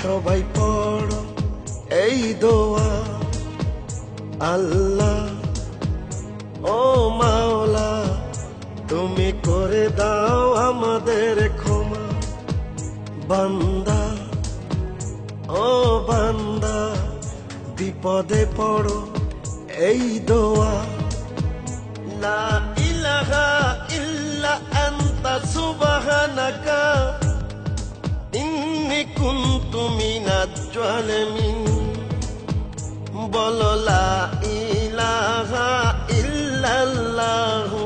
সবাই পড়ো এই দোয়া, আল্লাহ ও মাওলা তুমি করে দাও আমাদের ক্ষমা। বান্দা ও বান্দা বিপদে পড়ো এই দোয়া, লা ইলাহা ইল্লা আনতা সুবহানাকা ইন্নী কুনতু মিনাজ জালিমিন। বলো লা ইলাহা ইল্লাল্লাহু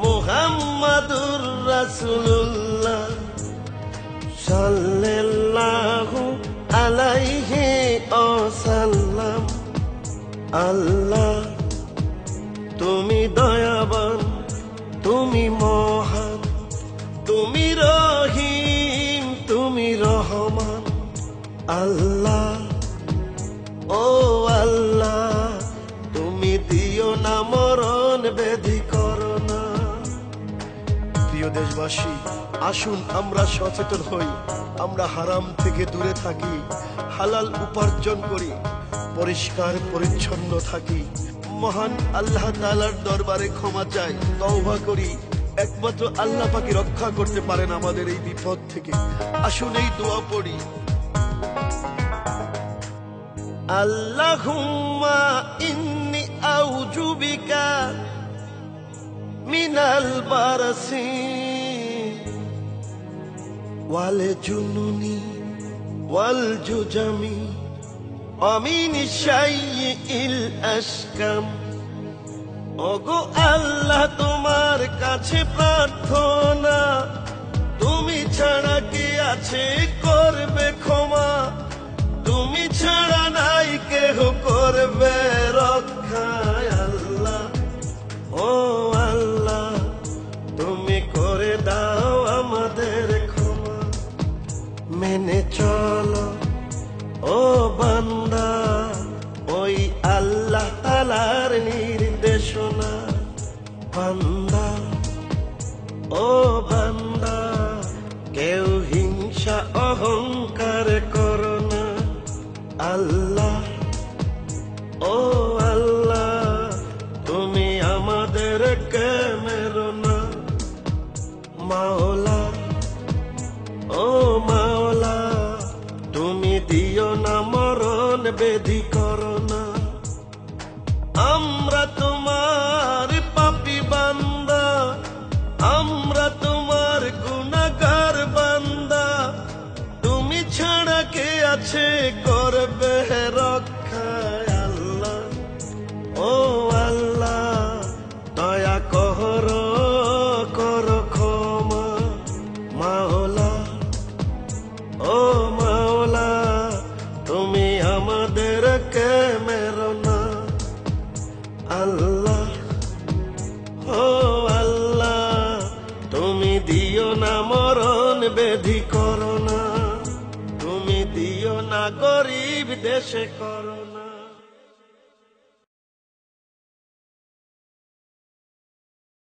মুহাম্মাদুর রাসূলুল্লাহ সাল্লাল্লাহু আলাইহি ওয়াসাল্লাম। আল্লাহ তুমি দয়াবান, তুমি মহান, তুমি রহিম, তুমি রহমান। আল্লাহ ও আল্লাহ তুমি দিও না মরণ ব্যাধি করো না। প্রিয় দেশবাসী, আসুন আমরা সচেতন হই, আমরা হারাম থেকে দূরে থাকি, হালাল উপার্জন করি, পরিষ্কার পরিচ্ছন্ন থাকি, মহান আল্লাহ তাআলার দরবারে ক্ষমা চাই, তওবা করি। একমাত্র আল্লাহ পাক রক্ষা করতে পারেন আমাদের এই বিপদ থেকে। আসুন এই দোয়া পড়ি। আল্লাহুম্মা ইন্নী আউযু বিকা মিনাল বারসি ওয়াল জুনুনি ওয়াল জুজামি ওয়া মিন শাইইল আশকাম। ওগো আল্লাহ তোমার কাছে প্রার্থনা, তুমি ছাড়া কে আছে করবে ক্ষমা, তুমি ছাড়া নাই কেহ করবে রক্ষা। আল্লাহ ও আল্লাহ তুমি করে দাও আমাদের ক্ষমা। মেনে চলো ও বান্দা ওই আল্লাহ তাআলার নির্দেশনা। বান্দা ও বান্দা কেউ হিংসা অহংকার করো না। আল্লাহ ও আল্লাহ তুমি আমাদেরকে মেরো না। মাওলা ও মাওলা তুমি দিও না মরণ ব্যাধি করো না। আমরা তোমার পাপী বান্দা, আমরা তোমার গুনাহগার বান্দা, তুমি ছাড়া কে আছে করবে রক্ষা। আল্লাহ ও আল্লাহ দয়া করো, করো ক্ষমা। মাওলা ও মাওলা তুমি আমাদেরকে মেরো না। আল্লাহ ও আল্লাহ তুমি দিও না মরণ ব্যাধি করো না, তুমি দিও না গরিব দেশে করো না।